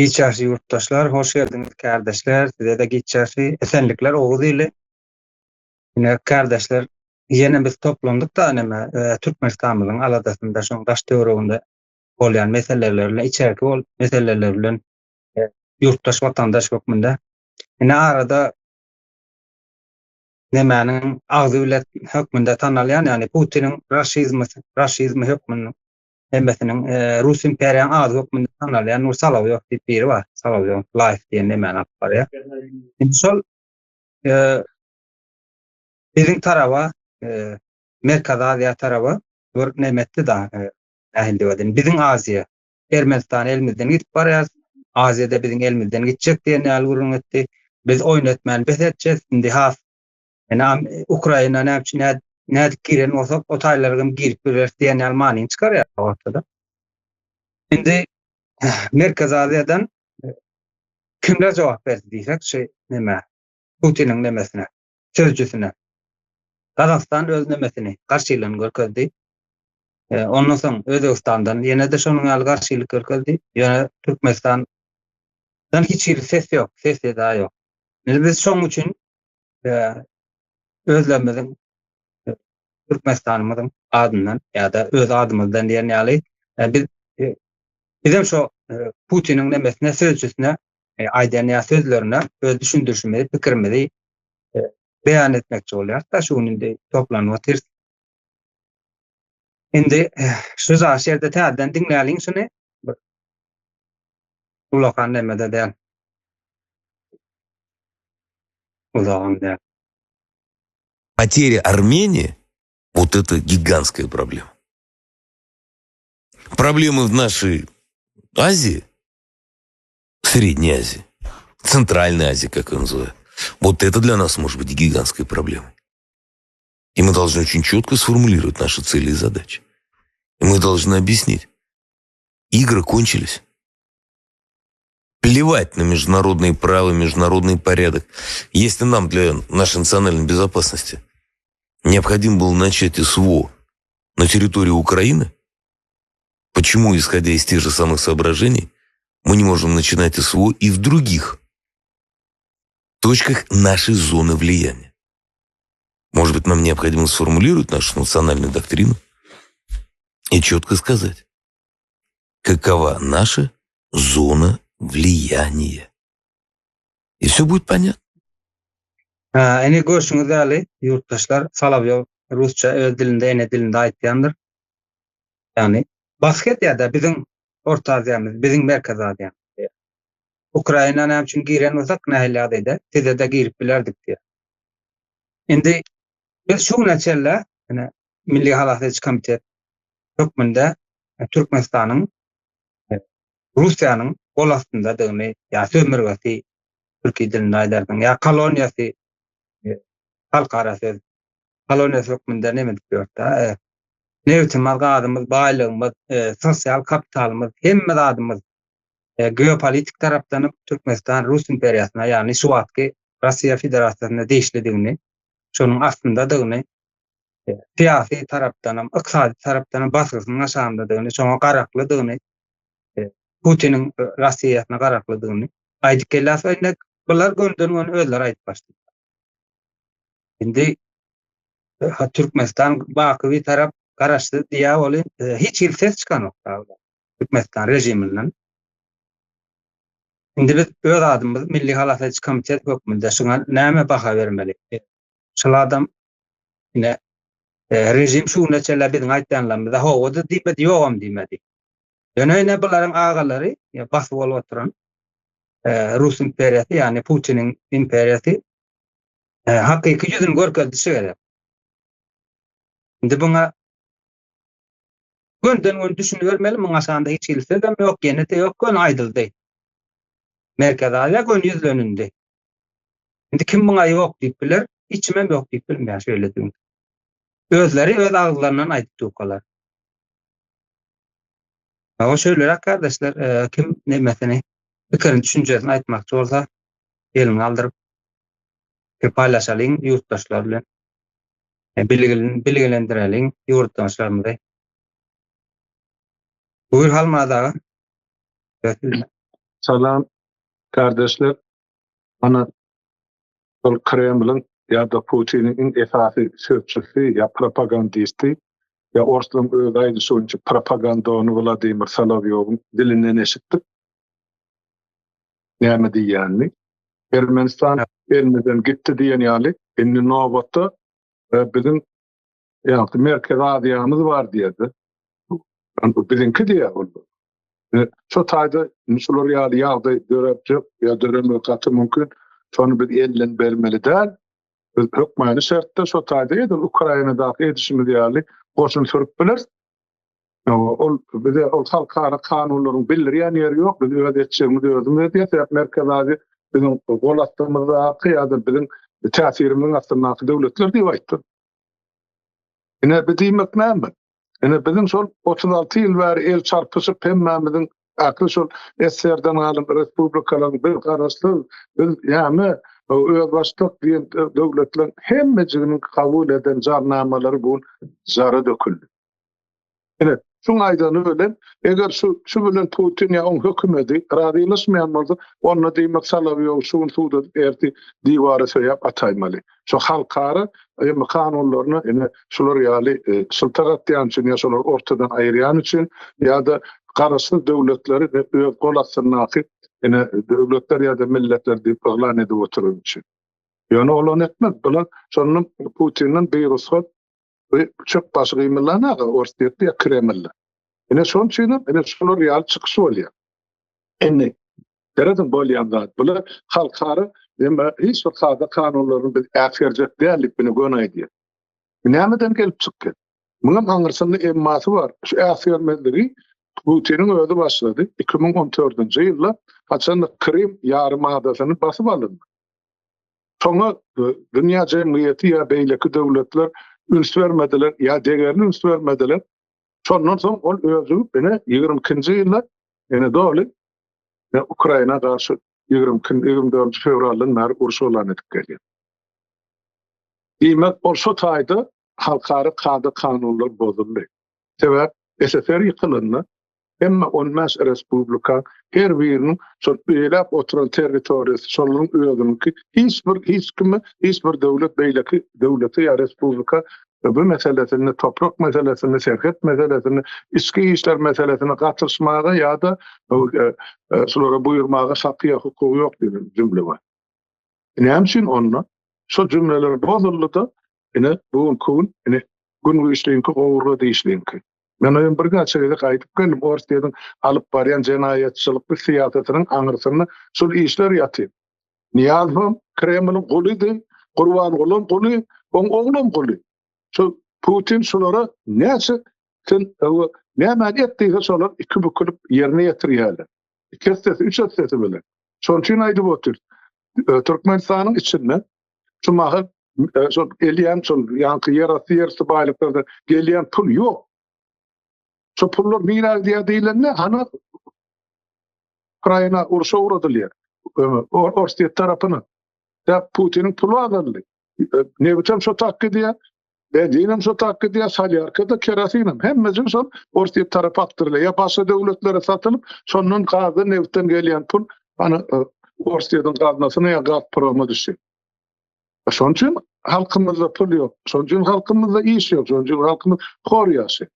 Geçerli yurttaşlar, hoş geldiniz kardeşler. Size de geçerli esenlikler oğuz ile. Yine kardeşler, yine biz toplandık da Türkmenistan'ın aladasında şu taş töwereginde bolýan meselelerle, içerki meselelerle yurttaş vatandaş hukmunda. Yine arada nemäniň agzy bilen hukmunda tanalýan, yani Putinin raşizmi hukmunun hemmesinin Rus imperiýasynyň agzy hukmunda tanalýan Salavyov diýip biri bar. Salavyov life diýen nemäni apar ya. Şol bizim taraba Merkez Aziya taraba bir nemetdi da ähli wedin. Bizim Aziya Ermenistan elimizden gitip barýar. Aziyada bizim elimizden gitjek diýen algorun etdi. Biz oýnatman besetjek. Indi has Ukraina nädik giren olsak o taýlarym girip birer diýen Almanyň çykarýar ortada. Indi Merkez Aziyadan kimler jogap berdi diýsek, Putinin nemesine, sözcüsüne. Kazakistan öz nemesini garşylygyny görkezdi. Ondan soň Özbegistandan ýene de şonuň ýaly garşylyk görkezdi. Ýöne Türkmenistandan hiç bir ses ýok, ses eda ýok. Biz şoň üçin özlemizin Türkmenistanymyzyň adyndan ýa-da öz adymyzdan diýen ýaly biz bizim şo Putinin nemesine, sözcüsüne aýdan ýa sözlerine öz düşündürüşimizi, pikirimizi beýan etmekçi bolýar. Da şu günde toplanyp otyr. Indi şu şerde täzeden dinläliň şunu ulakan nemede däl. Ulakan däl. Потеря Армении – вот это гигантская проблема. Проблемы в нашей Азии, Средней Азии, Центральной Азии, как ее называют, вот это для нас может быть гигантской проблемой. И мы должны очень четко сформулировать наши цели и задачи. И мы должны объяснить. Игры кончились. Плевать на международные права, международный порядок. Если нам для нашей национальной безопасности необходимо было начать СВО на территории Украины, почему, исходя из тех же самых соображений, мы не можем начинать СВО и в других точках нашей зоны влияния? Может быть, нам необходимо сформулировать нашу национальную доктрину и четко сказать, какова наша зона влияния. И все будет понятно. Ene görüşüňiz ýaly yurttaşlar, Salavyov Rusça öz dilinde, ene dilinde aýtýandyr. Yani basket ýa-da bizim Orta Aziýamyz, bizim Merkez Aziýamyz. Ukraina näme üçin giren bolsak nähilerde size de girip bilerdik diýär. Indi biz şu näçelle Milli Halasyç Komitet hukmunda Türkmenistanyň Russiýanyň gol astynda dögni ýa sömürgesi Türkiýe dilinde aýdardyň ýa koloniýasy halkara söz koloniýasy hukmunda näme diýýär? Nevtim adymyz, baýlygymyz, sosial kapitalymyz, hemme adymyz geopolitik tarapdan Türkmenistan Rus imperiýasyna, ýani şu wagtky Russiýa Federasiýasyna değişlidigini, şonuň astyndadygyny, siyasi tarapdan, ykysady tarapdan basgysynyň aşagandadygyny, şoňa garaklydygyny, Putinin Russiýasyna garaklydygyny aýdyp gelýär. Bular gönderilen özleri aýdyp başlady. Indi Türkmenistan baky tarap garaşdy diýä boly, hiç il ses çykanok Türkmenistan rejiminden. Indi biz öz adymyz Milli Halasyç Komitet hukmunda şuňa näme baha bermeli? Şol adam rejim şu näçe biziň aýtdanlarymyza howada diýmedi, ýogam diýmedi. Ýöne bularyň agalary basyp bolup oturan Rus imperiýasy, ýani Putinin imperiýasy hakyky ýüzüni görkezdi şeýle. Indi buňa gönden düşünüp bermeli, muňa şanda hiç ilse de ýok, ýene de ýok, gön aýdyldy. Merkez Aziýa gön ýüzlenindi. Indi kim buňa ýok diýip biler, içime ýok diýip bilmeýär şeýle diýip. Özleri öz agzlaryndan aýdyp dukalar. O şöyle kardeşler, kim nemesini, fikirini, düşüncesini aýtmakçy bolsa, elini aldyryp paylaşalyň yurttaşlar bilen, bilgilendireliň yurttaşlarymyzy. Buyur halmada. Salam kardeşler. Ana ol Kremlin ya da Putin'in esasy sözçüsü ya propagandisti ya Orslum öýdäýdi şonçu propagandany Vladimir Solovýowyň dilinden eşitdik. Näme diýýäni? Ermenistan elimizden gitdi diýen ýaly, indi nobatda bizim ýa-da Merkez Aziýamyz bar diýdi. Biziňki diýär boldy. Şo taýda şular ýaly ýagdaý döräpçi ýa döremek gaty mümkin. Şonu biz elden bermeli däl. Biz hökmany şertde şo taýda ýa-da Ukrainadaky edişimiz ýaly goşun sürüp biler. Ol bize ol halkara kanunlaryň bildirýän ýeri ýok. Biz öwredetçimiz özümiz diýip Merkez Aziýa bizim golatdığımızda ýa-da bizim täsirimiň astyndaky döwletler diýip aýtdy. Ine bir diýmek näme? Ene bizim şol 36 ýyl bäri el çarpyşyp hemmemiziň akly şol SSR-den alyp respublikalaryň bir garaşly biz ýa-me özbaşlyk diýen döwletler hemmejigini kabul eden jarnamalary bu zara döküldi. Ene şuň aýdany bilen eger şu bilen Putin ýa oň hökümeti radylaşmaýan bolsa onu diýmek Solovýow şuň suwda erti diwara söýäp ataýmaly. Şu halkara kanunlaryny ene şular ýaly syltagatýan üçin ýa şolar ortadan aýyrýan üçin ýa-da garaşly döwletleri öz golasynaky ene döwletler ýa-da milletler diýip elan edip oturan üçin. Ýöne olan etmez. Bular şonuň Putiniň beýrusat çok başı gymylana ortaýetdi ýa Kreml. Ene şoň üçin ene şular ýaly çykyş bolýar. Ene dereden bolýan zat bular halkara hem hiç bir kada kanunlaryny biz äfirjek dällikini gönaýdy. Nämeden gelip çykdy? Muňa aňyrsynda emmasy bar. Şu äfirmeleri Putiniň özi başlady. 2014-nji ýylda haçan Krim ýarymadasyny basyp aldy. Soňra dünýä jemgyýeti ýa beýleki döwletler üns vermediler ýa degerini üns vermediler. Şondan soň ol özü ene 22-nji ýylda ene dowly Ukraina garşy 24 fevraldan beri uruş olan edip gelýär. Diýmek ol şo taýda halkara kada kanunlar bozuldy. Sebäp SSR ýykylyndy. Emma olmaz respublika her birinin şol beýlep oturan territoriýasy şolaryň özünki hiç bir döwlet beýleki döwleti ýa respublika bu meselesini, toprak meselesini, serket meselesini, içki işler meselesini gatyrşmaga ýa-da şolara buyurmaga hakyýa hukugy ýok diýen jümle bar. Näme üçin onu? Şo jümleler bozuldy. Ene bu kun ene günü işleýänki gowurda işleýänki. Men öýün bir gaça ýyl gaýdyp geldim. Ortadan alyp barýan jenaýetçilik bir siýasatynyň aňyrsyny şol işler ýatyp. Niýazym Kremlin golydy, Gurban Gulam goly, oňlum goly. Şu Putin şolara näçe näme etdiňi şolar iki bükülüp ýerine ýetirýärler. İki sesi, üç sesi bilen. Şol üçin aýdyp otur. Türkmenistanyň içinde şu mahal şol elýän şol ýanky ýer baýlyklarda gelýän pul ýok. Şu pullar mineral diýe diýilende hana Ukraina uruşa uğradylýar. Orstiýet tarapyna. Da Putin'in pulu adally. Ne biçim şo takky diýe? Diýenem şo takky diýe salyarkada kerasinim. Hemmesi şol orstiýet tarapy atdyrylýar. Ya başga döwletlere satylyp, şondan gazy neftten gelýän pul ana orstiýetiň gaznasyna ýa Gazproma düşýär. Şoň üçin halkymyzda pul ýok. Şoň üçin halkymyzda iş ýok. Şoň üçin halkymyz hor ýaşaýar.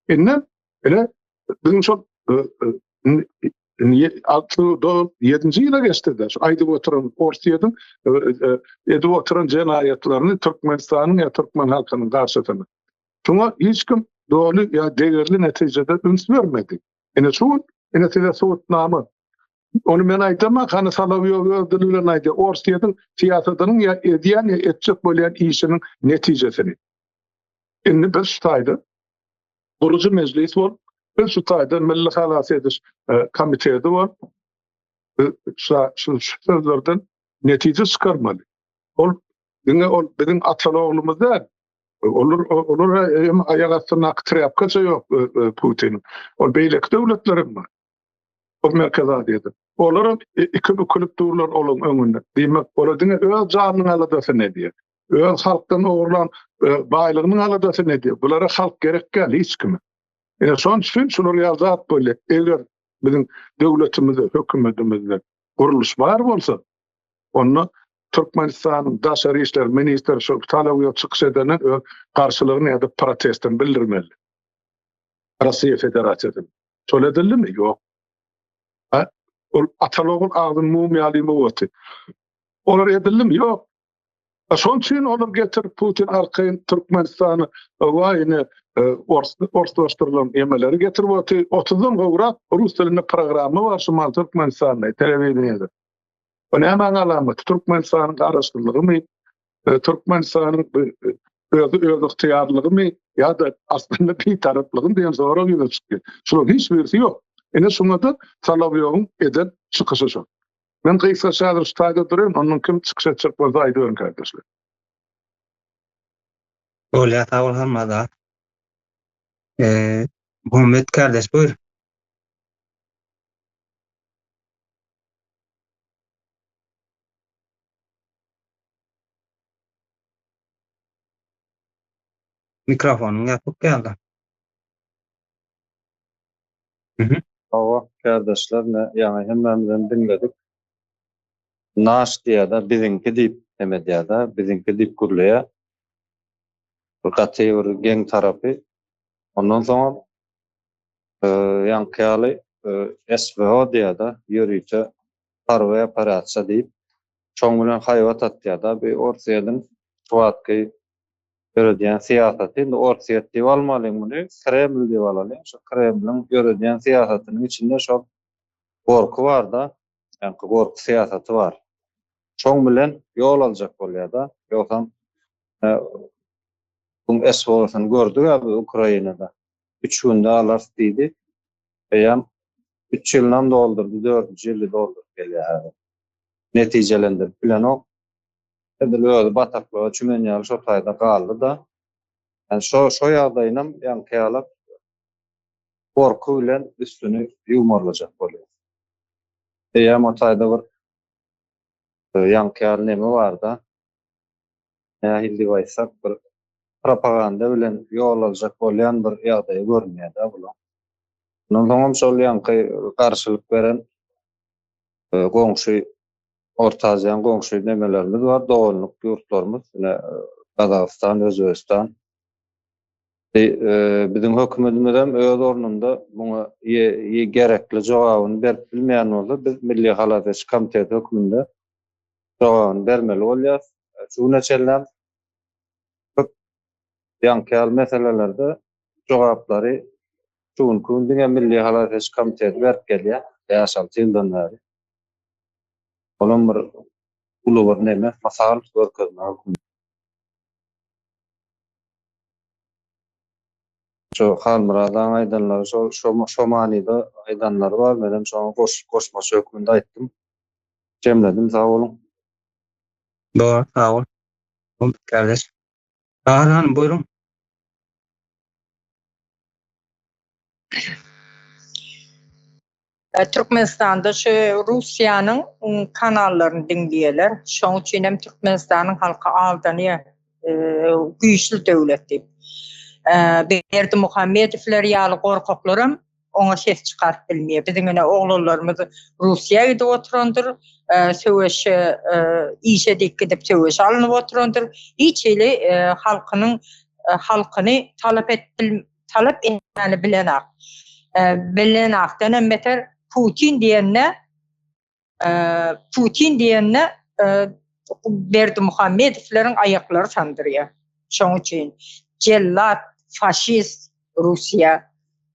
Enne ele bizim şol 7-nji ýyla geçdi. Şu aýdyp oturan ortaýetin edip oturan jenaýetlerini Türkmenistanyň ýa Türkmen halkynyň garşysyna. Şoňa hiç kim dogry ýa degerli netijede üns bermedi. Ene şu tele sowatnama. Onu men aýdym, hany Solovýow bilen aýdy. Ortaýetin siýasatynyň ýa edýän ýa etjek bolýan işiniň netijesini. Indi biz şaýdy. Gurucu meclis var. Bir şu taýda Milli Halas ediş komitesi var. Şu sözlerden netije çıkarmaly. Ol bizim atalawlymyz da olur aýak astyna trapkaça ýok Putin. Ol beýlek döwletlerim var. O Merkez Aziýada. Olaram iki bükülüp durlar olan öňünde. Diýmek, oladyň öz janyny aladasy ne diýer? Öz halkdan oğurlan baýlygyny aladasy ne diýer? Bulara halk gerek gel hiç kimi. Şoň üçin şular ýazat bolýar. Eger bizim döwletimizde, hökümetimizde guruluş bar bolsa, onu Türkmenistan'ın Daşary işler ministeri şu talabyat çykyş edenen karşylygyny ýa-da protestin bildirmeli. Russiýa Federasiýasy. Şol edildimi? Ýok. Ha? Ol atalogun ağzın mumyalymy boty. Olar edildimi? Ýok. Şol üçin olar getirip Putin arkayn Türkmenistany waýyny ortalaşdyrylan emeleri getirip boty. 30-dan gowrak rus dilinde programy bar Şumal Türkmenistanyň telewizionyada. O näme alamat? Türkmenistanyň garaşdyrlygymy, Türkmenistanyň öz ihtiyarlygymy ýa-da aslında bir taraplygymy diýen soraw ýörüşdi. Şol hiç birisi ýok. Ene şoňa da talabyň eden çykyşy şol. Men kıysa şadır ştaýda durýan, onuň kim çykyşa çykmaz aýdýan kardeşler. Öyle hata olmada. Muhammed kardeş buyur. Mikrofonun yapıp geldi. Hawa kardeşler yani hemmemizden dinledik. Naş diýär-de biziňki diýip demedýär-de biziňki diýip gurulýar. Bu gatyr geň tarapy. Ondan soň ýankyýaly SVO diýär-de ýörüýçe harby operatsiýa diýip çoň bilen haýwat atýar-da bir Orsiýadan Şuwatky görediň siýasaty Orsiýa diýip almaly muny Kreml diýip alaly. Şu Kremliň görediň siýasatynyň içinde şol gorky bar-da, ýani gorky siýasaty bar. Çoň bilen ýol aljak bolýar-da. Ýoksam bu SVO-syny gördük abi Ukrainada. 3 günde alar diýdi. Eýam 3 ýyldan doldurdy, 4-nji ýyly doldurup gelýär. Netijelendirip bilen ok. Edil öýle bataklyga çümenýär şo taýda galdy da. Yani şo ýagdaýynam ýankyýalap gorky bilen üstüni ýumurlajak bolýar. Eýam o taýda bir ýankyýal neme bar da. Hildi baýsak bir propaganda bilen ýol aljak bolýan bir ýagdaý görünýär-de bular. Ondan şol ýanky garşylyk beren goňşy Orta Aziýanyň goňşy nemelerimiz bar, doganlyk ýurtlarymız, Kazakystan, Özbekistan. Biziň hökümetimiz hem öz ornunda buňa gerekli jogabyny berip bilmeýän bolsa, biz Milli Halaty Komiteti höküminde jogabyny bermeli bolýar. Şu neçelem ýankyýal meselelerde jogaplary şuň diňe Milli Halaty Komiteti berip gelýär. Ýaşal ýyldan bäri. Olam bir ulu bir neme, masal görkezme. Şu Halmyradan aýdanlar, şo manyda aýdanlar bar. Men şoňa goşma sökmünde aýtdym. Jemledim, sag bolun. Doğru, sağ ol. Kardeş. Bahar Hanım buyurun. Türkmenistan'da şu Rusya'nın kanallarını dinleyeler. Şoň üçin hem Türkmenistanyň halky aldanyýar güýçli döwlet diýip. Berdimuhamedowler ýaly gorkaklarym oňa ses çykaryp bilmeýär. Biziň oglanlarymyz Russiýaga gidip oturandyr, söwüşe işe gidip söwüş alanyp oturandyr. Hiç eli halkyny talap etmeli bilenak. Bilenakdan hem beter Putin diýenne Berdimuhamedowlaryň aýaklary sandyrýar. Şoň üçin cellat, faşist Russiýa,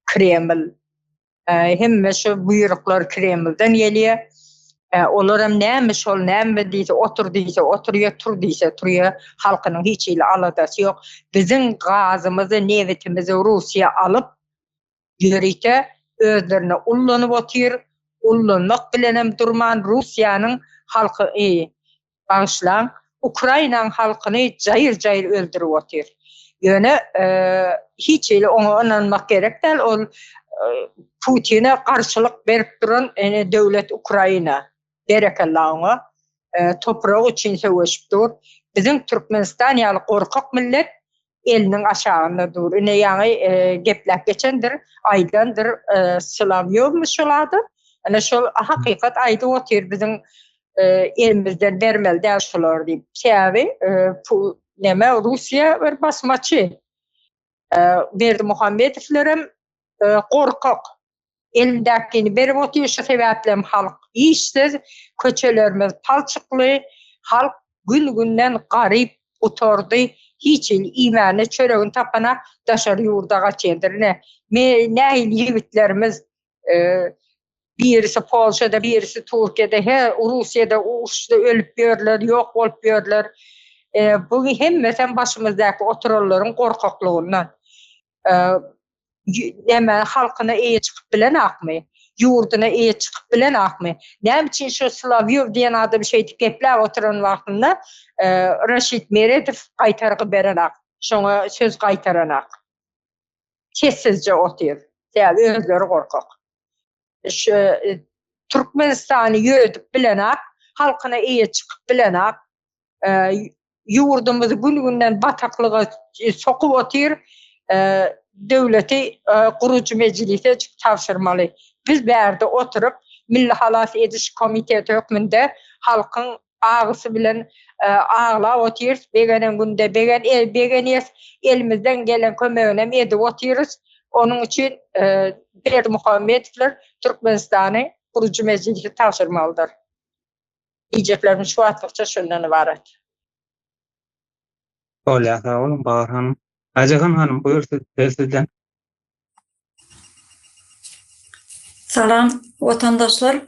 Kreml, hemme şu buyruklar Kremlden gelýär. Olar hem näme şol näme diýse, otur diýse, oturýar, tur diýse, turýar. Halkynyň hiç ile aladasy ýok. Biziň gazymyzy, newitimizi Russiýa alyp ýörüýte özlerine ullanyp otyr. Ullanmak bilen hem durman Russiýanyň halky bağışlan Ukrainaň halkyny jaýyr öldürip otyr. Ýöne hiç ile oňa inanmak gerek däl. Ol Putin'e karşılık berip duran döwlet Ukraina. Berekallah oňa. Toprag üçin söwüşip dur. Biziň Türkmenistan ýaly gorkak millet elinin aşağında dur. Ne yani geplek geçendir, aydandır Slavyovmuş oladı. Ana şol hakikat ayda otur bizim elimizden vermeli değil şolar deyip. Sebebi neme Rusya bir basmaçı. Berdi Muhammedovlerim korkak. Elindekini berip otuyor şu sebeplem halk işsiz, köçelerimiz palçıklı, halk gün günden garip oturdu. Hiç imanı çöreğin tapana daşarı yurda kaçendir. Ne yigitlerimiz birisi Polşa'da, birisi Türkiye'de, Rusya'da uçtu, ölüp görürler, yok olup görürler. Bu hemmeten başımızdaki otururların korkaklığından. Hemen halkına iyi çıkıp bilen akmıyor. Yurduna iyi çıkıp bilen akmıyor. Ne için şu Slavyov diyen adı bir şey geplep oturan vaktında Raşit Meredov kaytarığı beren ak. Şuna söz kaytaran ak. Kessizce otuyor. Yani özleri korkak. Türkmenistan'ı yödüp bilen ak. Halkına iyi çıkıp bilen ak. Yurdumuzu gün günden bataklığa sokup otuyor. Devleti kurucu meclise tavsırmalı. Biz berde oturup Milli Halas Ediş Komiteti hükmünde halkın ağısı bilen ağla otuyoruz. Begenen günde begen elimizden gelen kömeğine edip otuyoruz. Onun için Berdi Muhammedovler Türkmenistan'ı kurucu meclise tavsırmalıdır. Diyeceklerim şu atlıkça şundan ibaret. Öyle sağ olun Bahar Hanım. Acakan Hanım buyursun sizden. Salam vatandaşlar.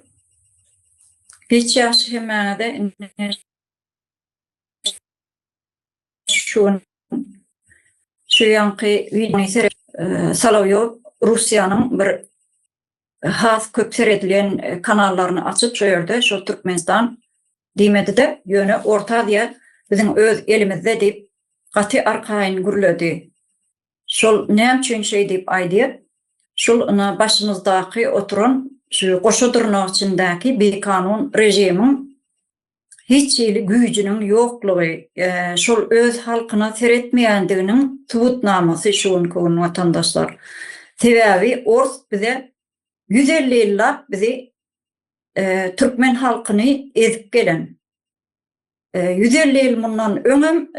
Hiç yaşı hemenede şu yankı videoyu Salavyov Rusya'nın bir has köp seyredilen kanallarını açıp şöyle şu Türkmenistan demedi de yönü orta diye bizim öz elimizde deyip katı arkayın gürledi. Şol ne için şey deyip aydı. Şol başımızdaki oturan şu koşudurun içindeki bir kanun rejimin hiç gücünün yokluğu, şol öz halkına seyretmeyendiğinin tubutnaması şuun konu vatandaşlar. Sebebi Ors bize 150 yıllar bizi Türkmen halkını ezip gelen. 150 yıl bundan öngüm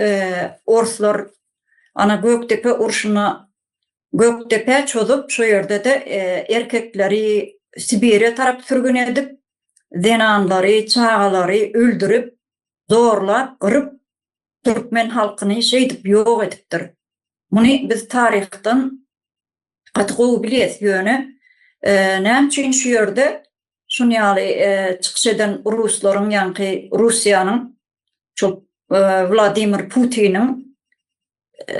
Orslar ana Göktepe urşuna Göktepe çözüp şu yerde de erkekleri Sibirya taraf sürgün edip zenanları, çağaları öldürüp zorla kırıp Türkmen halkını edip yok ediptir. Bunu biz tarihten katıqı biliyiz yönü. Ne için şu yerde şunu çıkış eden Rusların yani Rusya'nın çok Vladimir Putin'in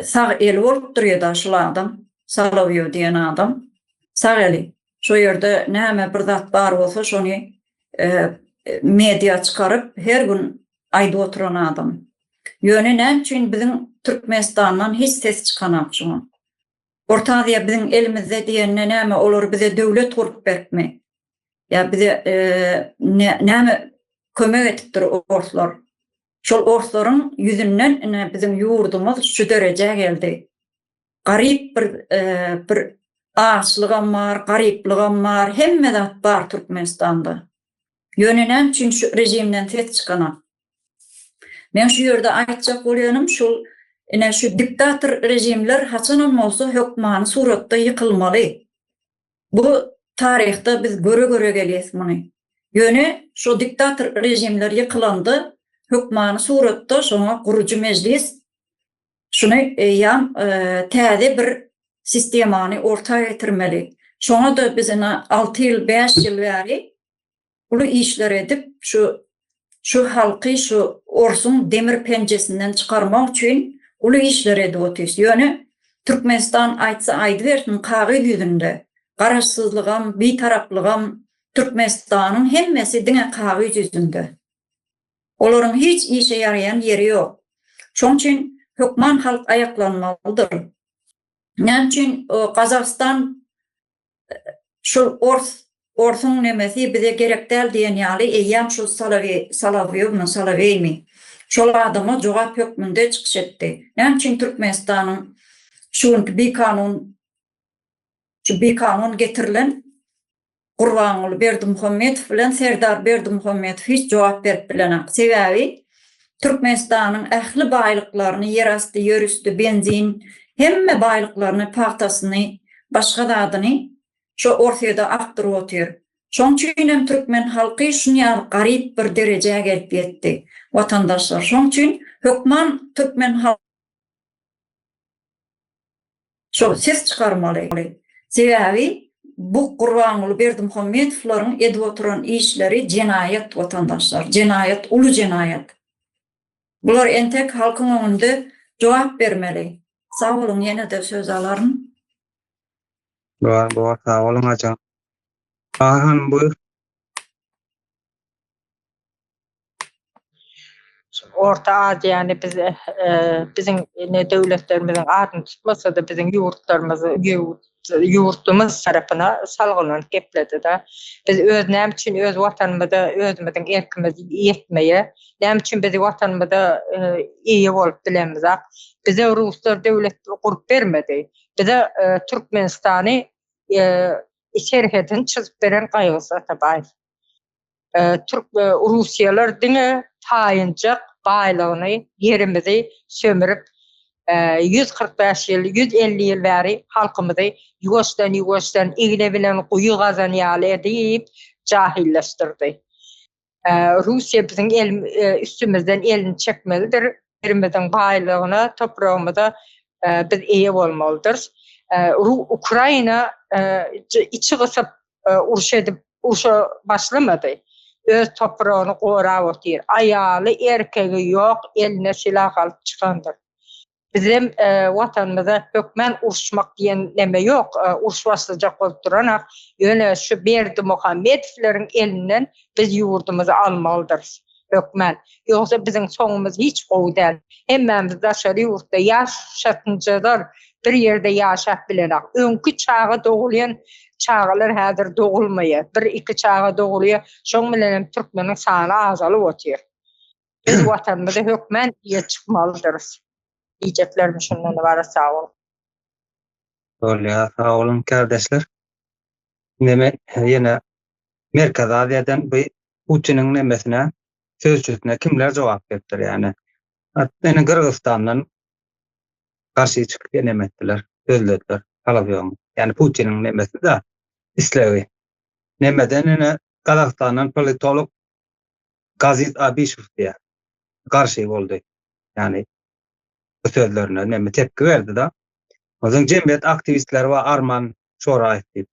sağ eli olup duruyor da şu adam. Salavyov diyen adam. Sağ eli. Şu yerde ne hemen bir zat var olsa şunu medya çıkarıp her gün ayda oturan adam. Yönü ne için bizim Türkmenistan'dan hiç ses çıkanak şunu. Ortaya bizim elimizde diyen ne olur bize devlet kurup verme. Ya bize ne kömek etiptir Orslar. Şol Orsların yüzünden bizim yurdumuz şu dereceye geldi. Garip bir ağaçlığım var, garipliğim var, hemme de var Türkmenistan'da. Yönenen çünkü şu rejimden ses çıkanak. Ben şu yerde aytacak oluyorum şu diktatör rejimler haçan olsa hükmanı suratda yıkılmalı. Bu tarihte biz göre geliyiz bunu. Yönü şu diktatör rejimler yıkılandı, hükmanı suratta sonra kurucu meclis şunu təze bir sistemani ortaya getirmeli. Sonra da biz 6 yıl 5 yıl veri bunu işler edip şu halkı şu Ors'un demir pencesinden çıkarmak için ulu işler edip otuyoruz. Yani Türkmenistan aytsa aydı versin kağı yüzünde. Kararsızlığım, bir taraplığım Türkmenistan'ın hemmesi dine kağı yüzünde. Onların hiç işe yarayan yeri yok. Şunun için hükman halk ayaklanmalıdır. Ne için Kazakistan şu Ors'un nemesi bize gerek değil diyen yali eyyam şu Salavyov'un Salavyevmi. Şol adama jogap hökmünde çykyş etdi. Näçin Türkmenistanyň şunkü bir kanun getirilen Gurbanuly Berdimuhammedow bilen Serdar Berdimuhammedow hiç jogap berip bilenak. Sebäbi Türkmenistanyň ähli baýlyklaryny, ýerasty, ýörüsty, benzin, hemme baýlyklaryny, paxtasyny, başga dadyny şo ortada aktyryp otyr. Şoň üçin hem türkmen halky şuňa garyp bir derejäge gelip ýetdi. Watandaşlar şoň üçin hökman türkmen halky şo ses çykarmaly. Sebäbi bu Gurbanuly Berdimuhammedowlaryň edip oturan işleri jenayet watandaşlar, jenayet, uly jenayet. Bular entek halkyň öňünde jogap bermeli. Sağ olun, ýene-de söz alaryn. Bu sağ olun ajan. Ahan buyur. Orta Aziýany biz biziň döwletlerimizin adyny tutmasa da biziň ýurtymyz tarapyna salgylanyp gepledi-de. Biz öz näme üçin öz watanymyzda özümiziň erkimizi ýetmeýe, näme üçin bizi watanymyzda iýe bolup bilemizak. Bize Ruslar döwlet gurup bermedi. Bize Türkmenistany şerhedin çyzyp beren gaýgysy tabaý. Rusiýalar diňe taýynjak baýlygyny, ýerimizi sömürüp 145 ýyl, 150 ýyl bäri halkymyzy ýugoşdan egle bilen guýy gazanýaly edip jahilleşdirdi. Rusiýa biziň üstümizden elini çekmelidir. Ýerimiziň baýlygyna, toprağymyza biz eýe bolmalydyr. Ukraina içi gysyp uruşa başlamady. Öz toprağını gorap otyr. Aýaly, erkegi ýok, eline silah alyp çykandyr. Bizim watanymyza hökmen uruşmak diýen neme ýok. Uruşwaslyjak bolup duranak, ýöne şu Berdimuhammedowlaryň elinden biz ýurdumuzy almalydyr. Hökmen. Ýoksa biziň soňumyz hiç gowy däl. Hemmemiz daşary ýurtda ýaşatynjalar bir ýerde ýaşap bilenak. Öňkü çağa dogulýan çağlar häzir dogulmaýar. Bir-iki çağa dogulýar. Şoň bilen türkmeniň sany azalyp otyr. Biz watanymyza hökmen ýet çykmalydyr. Diýjeklerim şundan bara sağ ol. Sağ olun kardeşler. Yine Merkez Aziýadan bu Putin'in nemesine, sözcüsüne kimler jogap beripdir yani. Ene Kırgızstandan karşı çıkıp nemetdiler, sözlediler, talap ýok. Yani Putin'in nemesi de islewi. Nemeden ene Kazakstandan politolog Gazit Abishev diye karşı boldy. Yani bu sözlerine neme tepki verdi da. O zaman cemiyet aktivistleri ve Arman Şoraýew diýip.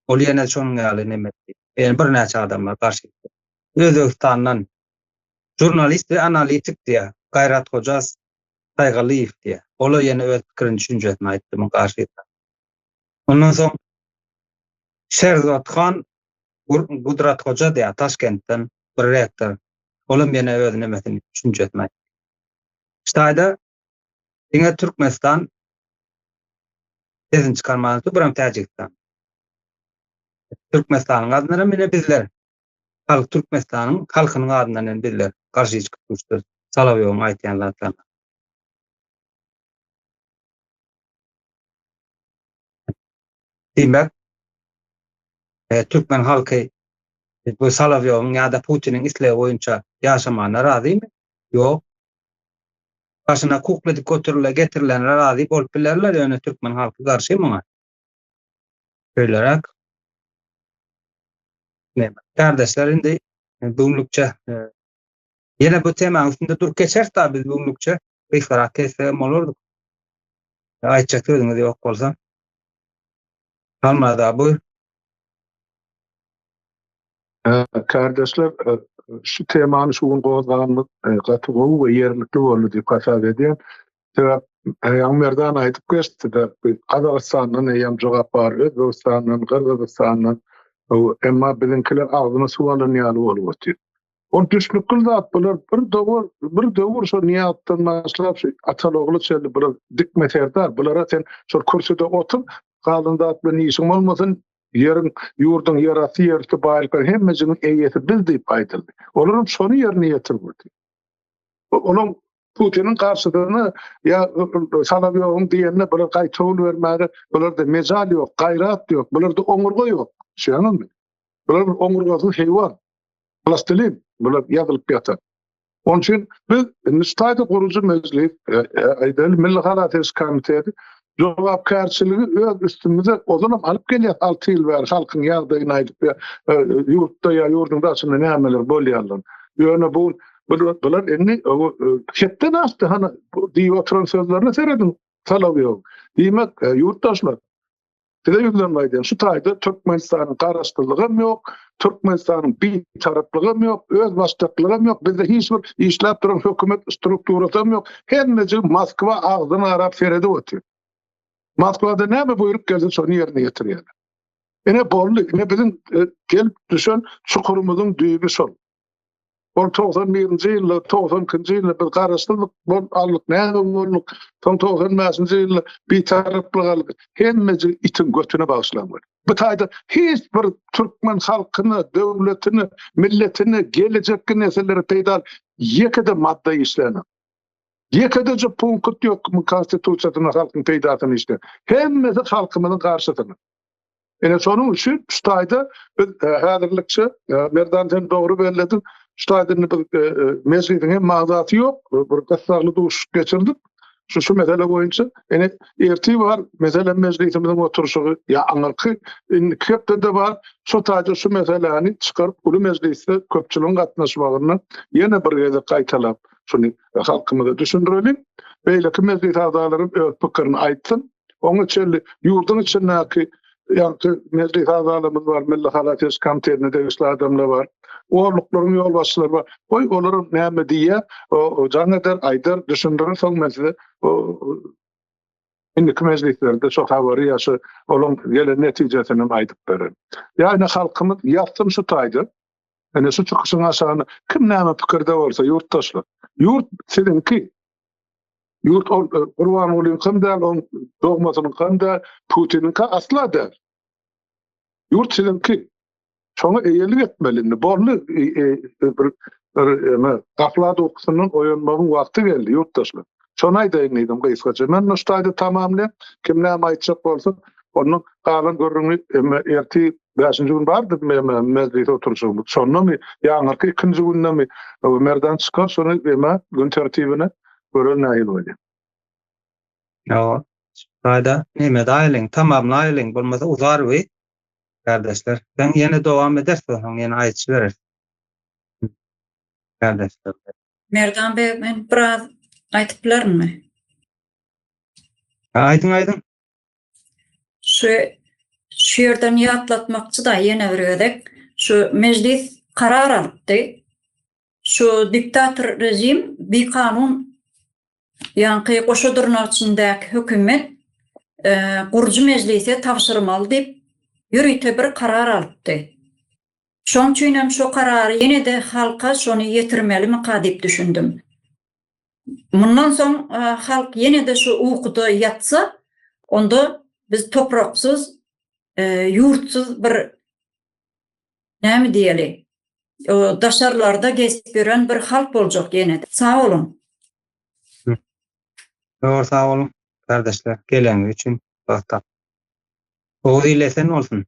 Ol ýene şonuň ýaly neme diýip. Yani bir näçe adamlar karşı. Özbekistandan jurnalist ve analitik diye Gayrat Hoca Saýgalyýew diye. Ola ýene öz pikirini düşünjesini aýtdy bu karşyda. Ondan soň Sherzodxan Gudrat Hoca diye Taşkentden bir rektör. Ola ýene öz nemesini düşünjesini aýtdy. Şaýda diňe Türkmenistan sesini çykarmagy biram Täjikistan. Türkmenistanyň adyna mene bizler Türkmenistanyň halkynyň adyna bizler garşy çykyp durýar. Salawyň aýtýanlar. Demek Türkmen halky bu Salawyň ýa-da Putiniň isleýi boýunça ýaşamana razymy? Ýok. Başına kukledy getirilen razy bolup bilerler ýöne Türkmen halky garşy muňa. Şöýlerek kardeşler indi buňlukça ýene bu tema üstünde dur geçer da biz buňlukça beýsarak kesem bolardyk. Aýtjak sözüňiz ýok bolsa. Kalmada bu. Kardeşler, şu temany şu gün gozganymyz gatygowy we ýerlikli boldy diýip hasap edýän. Sebäp ýa-merdan aýdyp geçdi de Kazakstandan ýa-da jogap bar, Özbekistandan, Kyrgyzstandan, emma biziňkiler agzyna suwalan ýaly bolup otyr. On düşnükül zat bular bir döwür şu niýatdan başlap atalogly çeldi bular dikmeterdar bulara sen şu kürsüde oturup galynda bilen işiň bolmasyn ýurdun ýerasy ýerti baýlyk hemmejiniň eýesi biz diýip aýdyldy. Olaryň şonu ýerine ýetirdi. Onun Putin'in karşısına ya Salavyov'un diyenine böyle kaytol vermeli, bunlarda mezal yok, gayrat yok, bunlarda omurga yok. Şey anladın mı? Bunlar omurgası hayvan, plastilin, bunlar yazılıp yatar. Onun için biz Nüstayda kurucu meclis, Aydel Milli Halates Komiteti cevapkarçılığı öz üstümüze o zaman alıp geliyor 6 yıl ver halkın yardayını aydıp yurtta ya yurdun başında ne ameler bolyanlar. Yani bunlar enni çetten astı hani diye oturan sözlerini seyredin Salavyov. Demek yurttaşlar Tede yüzlenmeyden şu tayda Türkmenistan'ın karastırlığım yok, Türkmenistan'ın bir taraflığım yok, öz başlıklığım yok, bizde hiçbir işlep duran hükümet strukturasım yok. Hemmeci Moskva ağzını arap ferede otuyor. Moskva'da ne mi buyruk geldi sonra yerine getiriyor. Ne bollu, ne bizim gelip düşen çukurumuzun düğümü son. 91-nji ýylda 92-nji ýylda bir garaşdyrdyk, bu allyk näme boldyk, 95-nji ýylda bir taraplygalyk hemmeji itin götüne bagyşlanýar. Bu taýda hiç bir türkmen halkyny, döwletini, milletini, gelecekki nesilleri peýda ýekide madda işlenýär. Ýekide punkt ýok konstitusiýasyna halkyň peýdasyny işte. Hemmesi halkymyzyň garşysyna. Ene şonuň üçin şu taýda häzirlikçe merdan sen dogry belledin. Şu taýda mezgidin hem magzaty ýok, bir gassarly duş geçirdik. Şu mesele boýunça ene erti var, mesele mezgitimizin oturuşy ýa aňyrky köpde var. Şu taýda şu meseleni çykaryp ulu mezgitde köpçüligiň gatnaşmagyny ýene bir ýerde gaýtalap şunu halkymyza düşündirelim. Beýleki mezgit agdalarym öz pikirini aýtsyn. Oňa çelli ýurdun içindäki ýa-da mezgit agdalarymyz var, Milli Halates Komitetine degişli adamlar var. Oğurluklaryň ýol başçylary var. Oy olar näme diýe, o janeder aýdar düşündiren soň mesele indiki mezgitlerde çok habary ýaşy olan gelen netijesini aýdyp berer. Ýani halkymyz ýapsym şu taýdy. Ene şu çykyşyň aşagyny kim näme pikirde bolsa ýurtdaşlar. Ýurt sizinki. Ýurt Gurban Ulyň kymda, on dogmasynyň kymda, Putiniňki asla der. Ýurt sizinki. Şoňa eýerlik etmelini, bolly gaflat okusynyň oýanmagyň wagty geldi ýurtdaşlar. Şonu aýdaýyn dedim gysgaça. Men şu taýda tamamly kim näme aýtjak bolsa, onuň galan görüňi erti 5-nji gün bardy mezgit oturuşymyz. Şonu ýa-da 2-nji günnämi merdan çykar, şonu gün tertibine gören näil bolýar. Ya, taýda näme daýlyň, tamamlaýlyň bolmasa uzar we kardeşler. Sen yine devam edersen yine aýçy berer. Kardeşler. Merdan Bey, men biraz aýtyp bilermi? Aydın. Şu ýerden ýatlatmakçy da ýene bir ödek. Şu meclis karar alypdy. Şu diktator rejim bir kanun ýa-ni goşadyrnak içindäki hökümet gurucu meclise tapşyrmaly diýip ýürüýte bir karar alypdy. Şoň üçin hem şu karary ýene de halka şonu ýetirmelimi diýip düşündüm. Mundan soň halk ýene de şu ukyda ýatsa, onda biz topraksyz, ýurtsyz bir näme diýeli? O daşarlarda gezip gören bir halk boljak ýene de. Sağ olun. Doğru, sağ olun kardeşler. Gelen için bakta. O dilesen olsun.